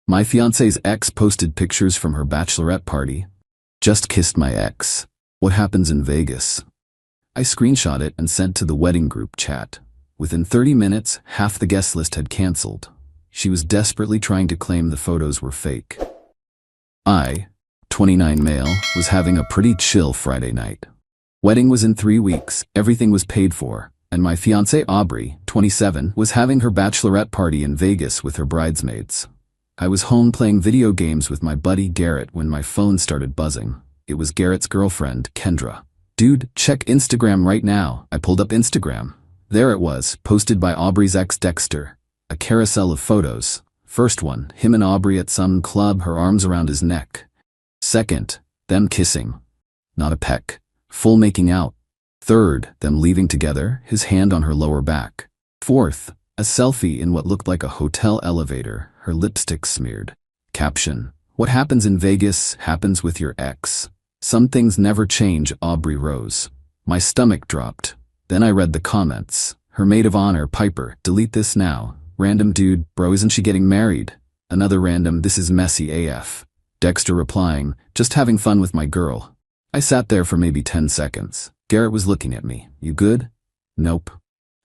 My fiancé's ex posted pictures from her bachelorette party. Just kissed my ex. What happens in Vegas? I screenshot it and sent to the wedding group chat. Within 30 minutes, half the guest list had canceled. She was desperately trying to claim the photos were fake. I, 29 male, was having a pretty chill Friday night. Wedding was in 3 weeks, everything was paid for, and my fiancée Aubrey, 27, was having her bachelorette party in Vegas with her bridesmaids. I was home playing video games with my buddy Garrett when my phone started buzzing. It was Garrett's girlfriend, Kendra. Dude, check Instagram right now. I pulled up Instagram. There it was, posted by Aubrey's ex Dexter. A carousel of photos. First one, him and Aubrey at some club, her arms around his neck. Second, them kissing. Not a peck. Full making out. Third, them leaving together, his hand on her lower back. Fourth, a selfie in what looked like a hotel elevator, her lipstick smeared. Caption: What happens in Vegas happens with your ex. Some things never change, Aubrey Rose. My stomach dropped. Then I read the comments. Her maid of honor, Piper, delete this now. Random dude, bro, isn't she getting married? Another random, this is messy AF. Dexter replying, just having fun with my girl. I sat there for maybe 10 seconds. Garrett was looking at me. You good? Nope.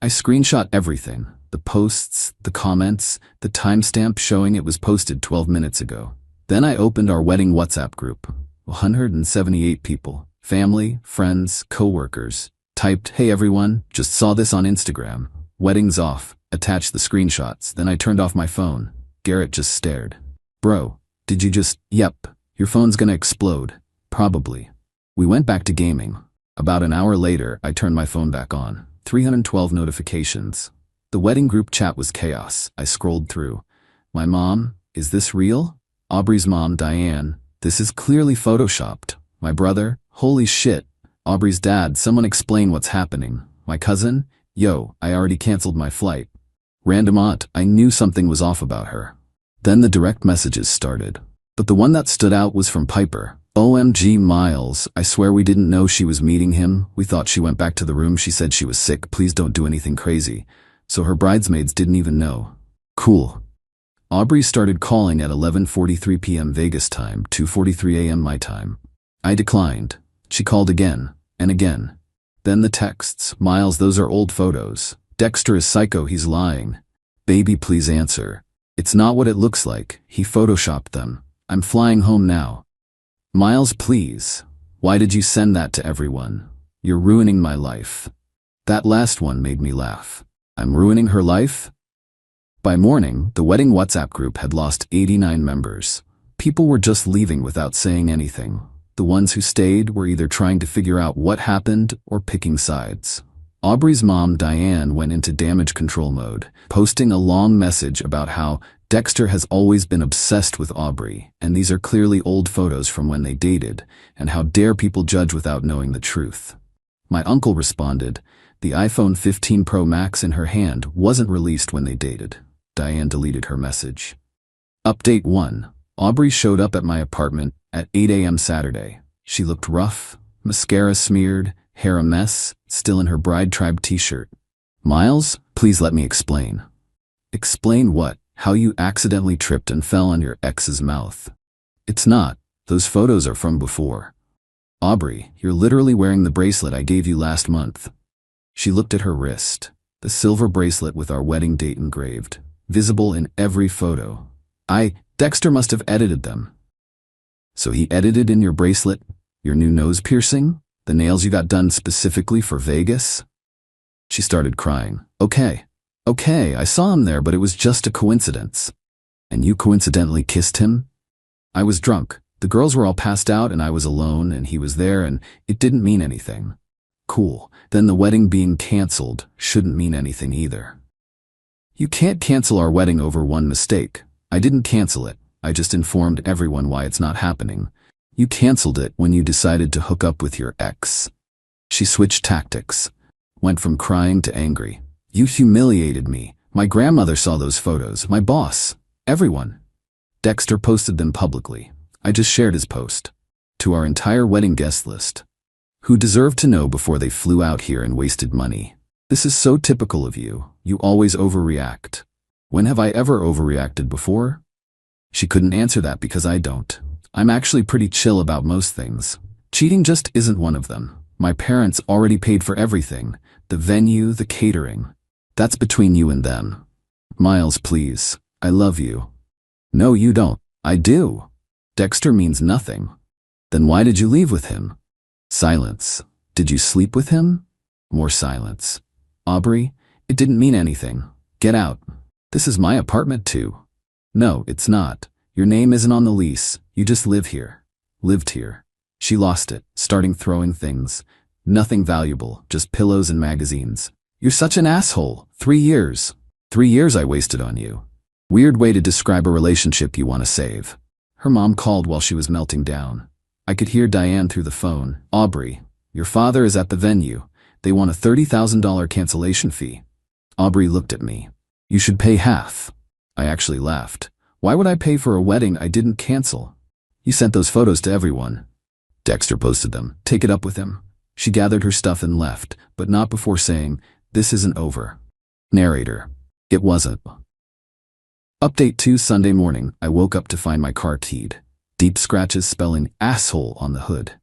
I screenshot everything. The posts, the comments, the timestamp showing it was posted 12 minutes ago. Then I opened our wedding WhatsApp group. 178 people. Family, friends, co-workers. Typed, hey everyone, just saw this on Instagram. Wedding's off. Attached the screenshots. Then I turned off my phone. Garrett just stared. Bro, did you just... Yep. Your phone's gonna explode. Probably. We went back to gaming. About an hour later, I turned my phone back on. 312 notifications. The wedding group chat was chaos. I scrolled through. My mom, is this real? Aubrey's mom, Diane, this is clearly photoshopped. My brother, holy shit. Aubrey's dad, someone explain what's happening. My cousin, yo, I already canceled my flight. Random aunt, I knew something was off about her. Then the direct messages started. But the one that stood out was from Piper. OMG Miles, I swear we didn't know she was meeting him. We thought she went back to the room. She said she was sick. Please don't do anything crazy. So her bridesmaids didn't even know. Cool. Aubrey started calling at 11:43 p.m. Vegas time, 2:43 a.m. my time. I declined. She called again, and again. Then the texts, Miles, those are old photos. Dexter is psycho, he's lying. Baby, please answer. It's not what it looks like, he photoshopped them. I'm flying home now. Miles, please. Why did you send that to everyone? You're ruining my life. That last one made me laugh. I'm ruining her life? By morning, the wedding WhatsApp group had lost 89 members. People were just leaving without saying anything. The ones who stayed were either trying to figure out what happened or picking sides. Aubrey's mom, Diane, went into damage control mode, posting a long message about how Dexter has always been obsessed with Aubrey, and these are clearly old photos from when they dated, and how dare people judge without knowing the truth. My uncle responded, the iPhone 15 Pro Max in her hand wasn't released when they dated. Diane deleted her message. Update 1. Aubrey showed up at my apartment at 8 a.m. Saturday. She looked rough, mascara smeared, hair a mess, still in her bride tribe t-shirt. Miles, please let me explain. Explain what? How you accidentally tripped and fell on your ex's mouth. It's not. Those photos are from before. Aubrey, you're literally wearing the bracelet I gave you last month. She looked at her wrist. The silver bracelet with our wedding date engraved, visible in every photo. Dexter must have edited them. So he edited in your bracelet, your new nose piercing, the nails you got done specifically for Vegas? She started crying. Okay, I saw him there, but it was just a coincidence. And you coincidentally kissed him? I was drunk. The girls were all passed out and I was alone and he was there and it didn't mean anything. Cool. Then the wedding being canceled shouldn't mean anything either. You can't cancel our wedding over one mistake. I didn't cancel it. I just informed everyone why it's not happening. You canceled it when you decided to hook up with your ex. She switched tactics. Went from crying to angry. You humiliated me. My grandmother saw those photos. My boss. Everyone. Dexter posted them publicly. I just shared his post. To our entire wedding guest list. Who deserved to know before they flew out here and wasted money. This is so typical of you. You always overreact. When have I ever overreacted before? She couldn't answer that because I don't. I'm actually pretty chill about most things. Cheating just isn't one of them. My parents already paid for everything. The venue, the catering. That's between you and them. Miles, please. I love you. No, you don't. I do. Dexter means nothing. Then why did you leave with him? Silence. Did you sleep with him? More silence. Aubrey, it didn't mean anything. Get out. This is my apartment too. No, it's not. Your name isn't on the lease. You just live here. Lived here. She lost it, starting throwing things. Nothing valuable, just pillows and magazines. You're such an asshole. 3 years. 3 years I wasted on you. Weird way to describe a relationship you want to save. Her mom called while she was melting down. I could hear Diane through the phone. Aubrey, your father is at the venue. They want a $30,000 cancellation fee. Aubrey looked at me. You should pay half. I actually laughed. Why would I pay for a wedding I didn't cancel? You sent those photos to everyone. Dexter posted them. Take it up with him. She gathered her stuff and left, but not before saying, this isn't over. Narrator. It wasn't. Update 2 Sunday morning, I woke up to find my car keyed. Deep scratches spelling asshole on the hood.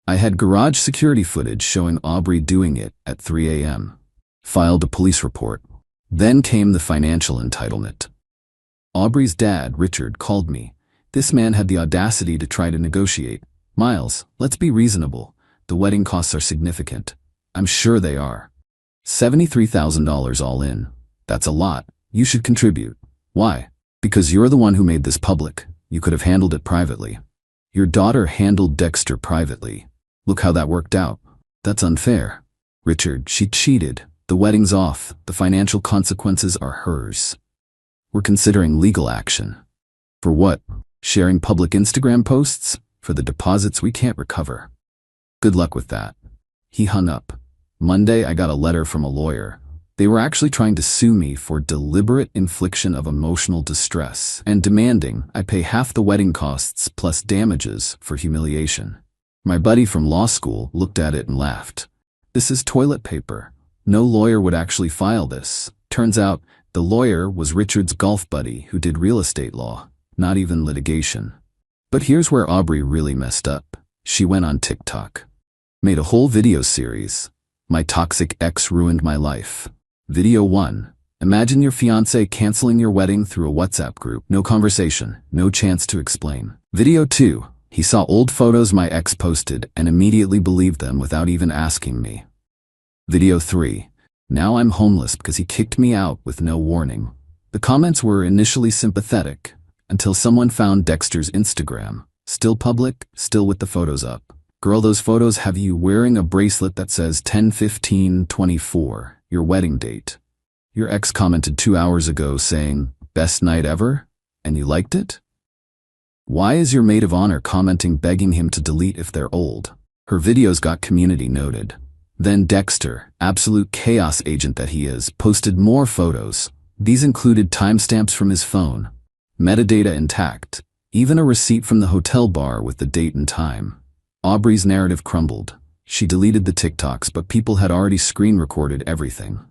I had garage security footage showing Aubrey doing it at 3 a.m. Filed a police report. Then came the financial entitlement. Aubrey's dad, Richard, called me. This man had the audacity to try to negotiate. Miles, let's be reasonable. The wedding costs are significant. I'm sure they are. $73,000 all in. That's a lot. You should contribute. Why? Because you're the one who made this public. You could have handled it privately. Your daughter handled Dexter privately. Look how that worked out. That's unfair. Richard, she cheated. The wedding's off. The financial consequences are hers. We're considering legal action. For what? Sharing public Instagram posts? For the deposits we can't recover. Good luck with that. He hung up. Monday, I got a letter from a lawyer. They were actually trying to sue me for deliberate infliction of emotional distress and demanding I pay half the wedding costs plus damages for humiliation. My buddy from law school looked at it and laughed. This is toilet paper. No lawyer would actually file this. Turns out, the lawyer was Richard's golf buddy who did real estate law, not even litigation. But here's where Aubrey really messed up. She went on TikTok. Made a whole video series. My toxic ex ruined my life. Video 1. Imagine your fiancé canceling your wedding through a WhatsApp group. No conversation, no chance to explain. Video 2. He saw old photos my ex posted and immediately believed them without even asking me. Video 3. Now I'm homeless because he kicked me out with no warning. The comments were initially sympathetic until someone found Dexter's Instagram. Still public, still with the photos up. Girl, those photos have you wearing a bracelet that says 10/15/24, your wedding date. Your ex commented 2 hours ago saying, best night ever? And you liked it? Why is your maid of honor commenting begging him to delete if they're old? Her videos got community noted. Then Dexter, absolute chaos agent that he is, posted more photos. These included timestamps from his phone, metadata intact, even a receipt from the hotel bar with the date and time. Aubrey's narrative crumbled. She deleted the TikToks, but people had already screen recorded everything.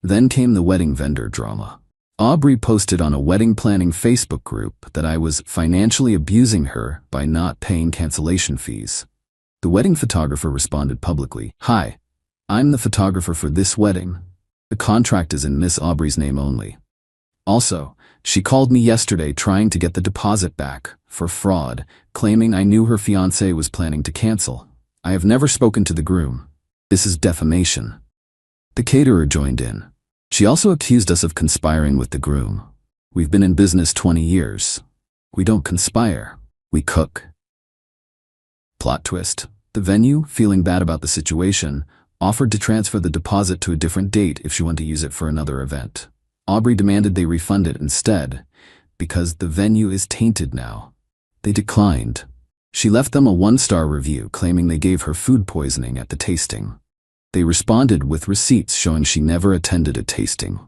Then came the wedding vendor drama. Aubrey posted on a wedding planning Facebook group that I was financially abusing her by not paying cancellation fees. The wedding photographer responded publicly, "Hi, I'm the photographer for this wedding. The contract is in Miss Aubrey's name only." Also, she called me yesterday trying to get the deposit back for fraud, claiming I knew her fiancé was planning to cancel. I have never spoken to the groom. This is defamation. The caterer joined in. She also accused us of conspiring with the groom. We've been in business 20 years. We don't conspire. We cook. Plot twist. The venue, feeling bad about the situation, offered to transfer the deposit to a different date if she wanted to use it for another event. Aubrey demanded they refund it instead, because the venue is tainted now. They declined. She left them a 1-star review claiming they gave her food poisoning at the tasting. They responded with receipts showing she never attended a tasting.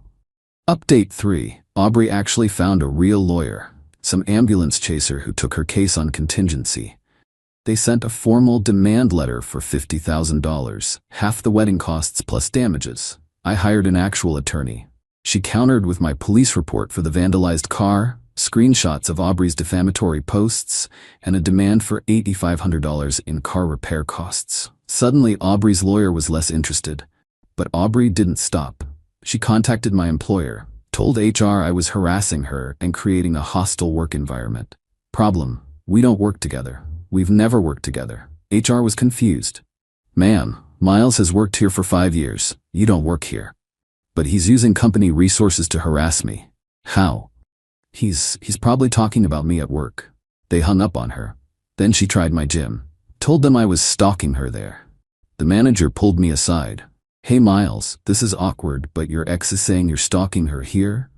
Update 3. Aubrey actually found a real lawyer, some ambulance chaser who took her case on contingency. They sent a formal demand letter for $50,000, half the wedding costs plus damages. I hired an actual attorney. She countered with my police report for the vandalized car, screenshots of Aubrey's defamatory posts, and a demand for $8,500 in car repair costs. Suddenly, Aubrey's lawyer was less interested. But Aubrey didn't stop. She contacted my employer, told HR I was harassing her and creating a hostile work environment. Problem: we don't work together. We've never worked together. HR was confused. Ma'am, Miles has worked here for 5 years. You don't work here. But he's using company resources to harass me. How? He's probably talking about me at work. They hung up on her. Then she tried my gym. Told them I was stalking her there. The manager pulled me aside. Hey Miles, this is awkward, but your ex is saying you're stalking her here?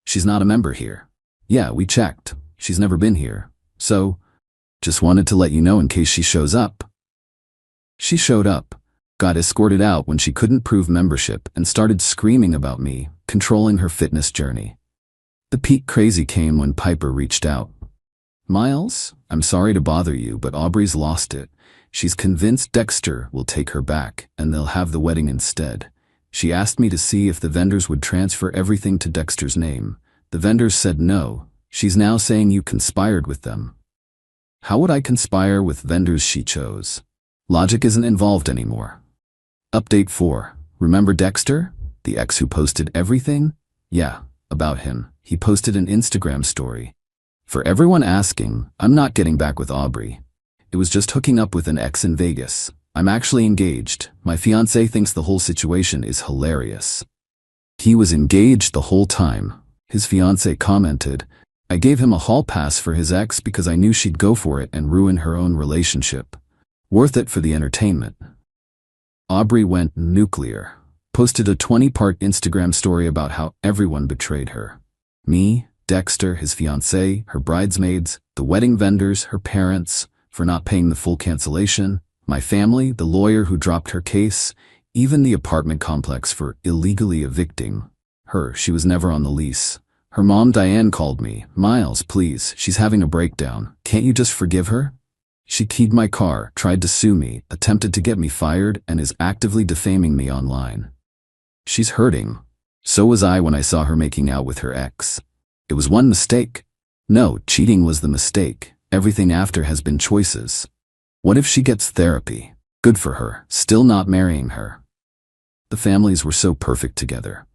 She's not a member here. Yeah, we checked. She's never been here. So, just wanted to let you know in case she shows up. She showed up, got escorted out when she couldn't prove membership, and started screaming about me, controlling her fitness journey. The peak crazy came when Piper reached out. Miles, I'm sorry to bother you, but Aubrey's lost it. She's convinced Dexter will take her back, and they'll have the wedding instead. She asked me to see if the vendors would transfer everything to Dexter's name. The vendors said no. She's now saying you conspired with them. How would I conspire with vendors she chose? Logic isn't involved anymore. Update 4. Remember Dexter? The ex who posted everything? Yeah, about him. He posted an Instagram story. For everyone asking, I'm not getting back with Aubrey. It was just hooking up with an ex in Vegas. I'm actually engaged. My fiancé thinks the whole situation is hilarious. He was engaged the whole time. His fiancé commented, I gave him a hall pass for his ex because I knew she'd go for it and ruin her own relationship. Worth it for the entertainment. Aubrey went nuclear. Posted a 20-part Instagram story about how everyone betrayed her. Me, Dexter, his fiancée, her bridesmaids, the wedding vendors, her parents, for not paying the full cancellation, my family, the lawyer who dropped her case, even the apartment complex for illegally evicting her. She was never on the lease. Her mom, Diane, called me. Miles, please, she's having a breakdown. Can't you just forgive her? She keyed my car, tried to sue me, attempted to get me fired, and is actively defaming me online. She's hurting. So was I when I saw her making out with her ex. It was one mistake. No, cheating was the mistake. Everything after has been choices. What if she gets therapy? Good for her, still not marrying her. The families were so perfect together.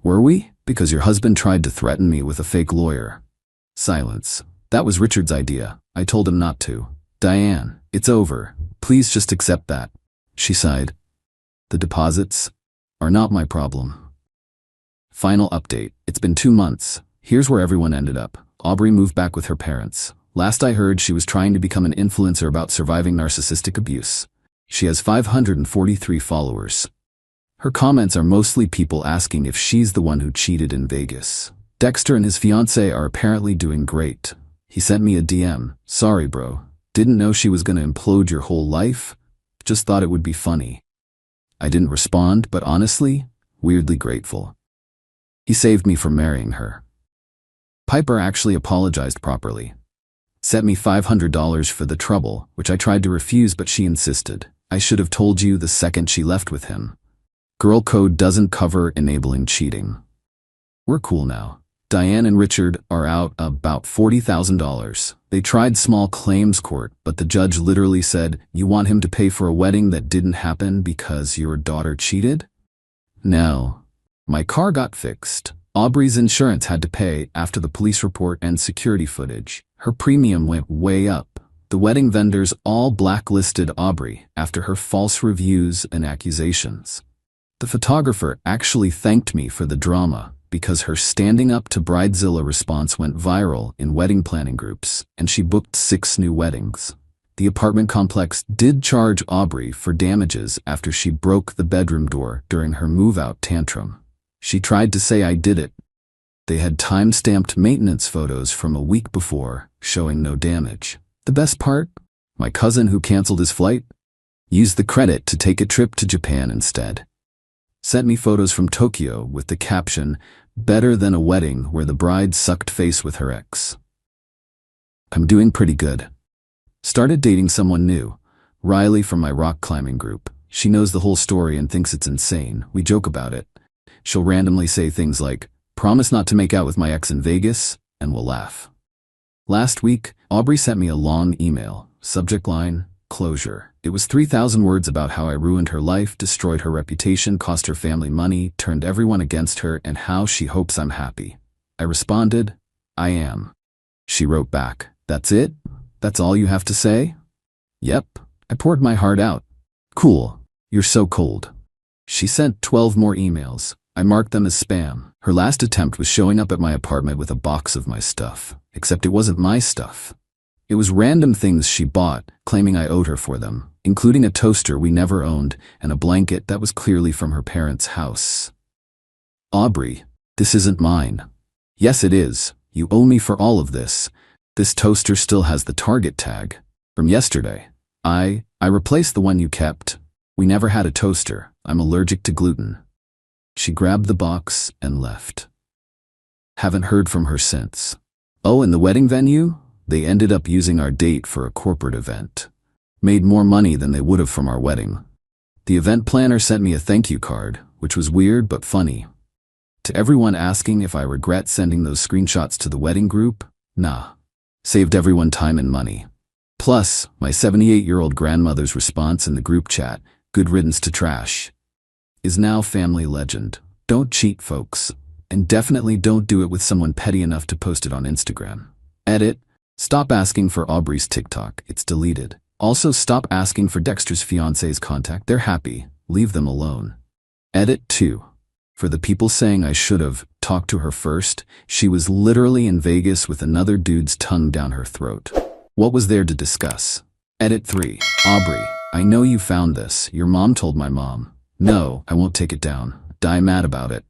Were we? Because your husband tried to threaten me with a fake lawyer. Silence. That was Richard's idea. I told him not to. Diane, it's over. Please just accept that. She sighed. The deposits are not my problem. Final update. It's been 2 months. Here's where everyone ended up. Aubrey moved back with her parents. Last I heard, she was trying to become an influencer about surviving narcissistic abuse. She has 543 followers. Her comments are mostly people asking if she's the one who cheated in Vegas. Dexter and his fiancée are apparently doing great. He sent me a DM. Sorry, bro. Didn't know she was gonna implode your whole life. Just thought it would be funny. I didn't respond, but honestly, weirdly grateful. He saved me from marrying her. Piper actually apologized properly. Sent me $500 for the trouble, which I tried to refuse, but she insisted. I should have told you the second she left with him. Girl code doesn't cover enabling cheating. We're cool now. Diane and Richard are out about $40,000. They tried small claims court, but the judge literally said, you want him to pay for a wedding that didn't happen because your daughter cheated? No. My car got fixed. Aubrey's insurance had to pay after the police report and security footage. Her premium went way up. The wedding vendors all blacklisted Aubrey after her false reviews and accusations. The photographer actually thanked me for the drama because her standing up to Bridezilla response went viral in wedding planning groups, and she booked 6 new weddings. The apartment complex did charge Aubrey for damages after she broke the bedroom door during her move-out tantrum. She tried to say I did it. They had time-stamped maintenance photos from a week before, showing no damage. The best part? My cousin who canceled his flight used the credit to take a trip to Japan instead. Sent me photos from Tokyo with the caption, better than a wedding where the bride sucked face with her ex. I'm doing pretty good. Started dating someone new, Riley from my rock climbing group. She knows the whole story and thinks it's insane. We joke about it. She'll randomly say things like, promise not to make out with my ex in Vegas, and we'll laugh. Last week, Aubrey sent me a long email, subject line, closure. It was 3,000 words about how I ruined her life, destroyed her reputation, cost her family money, turned everyone against her, and how she hopes I'm happy. I responded, I am. She wrote back, that's it? That's all you have to say? Yep. I poured my heart out. Cool. You're so cold. She sent 12 more emails. I marked them as spam. Her last attempt was showing up at my apartment with a box of my stuff, except it wasn't my stuff. It was random things she bought, claiming I owed her for them, including a toaster we never owned and a blanket that was clearly from her parents' house. Aubrey, this isn't mine. Yes, it is. You owe me for all of this. This toaster still has the Target tag. From yesterday. I replaced the one you kept. We never had a toaster. I'm allergic to gluten. She grabbed the box and left. Haven't heard from her since. Oh, and the wedding venue? They ended up using our date for a corporate event. Made more money than they would have from our wedding. The event planner sent me a thank you card, which was weird but funny. To everyone asking if I regret sending those screenshots to the wedding group, nah. Saved everyone time and money. Plus, my 78-year-old grandmother's response in the group chat, good riddance to trash, is now family legend. Don't cheat, folks. And definitely don't do it with someone petty enough to post it on Instagram. Edit. Stop asking for Aubrey's TikTok. It's deleted. Also, stop asking for Dexter's fiancé's contact. They're happy. Leave them alone. Edit 2. For the people saying I should have talked to her first, she was literally in Vegas with another dude's tongue down her throat. What was there to discuss? Edit 3. Aubrey, I know you found this. Your mom told my mom. No, I won't take it down. Die mad about it.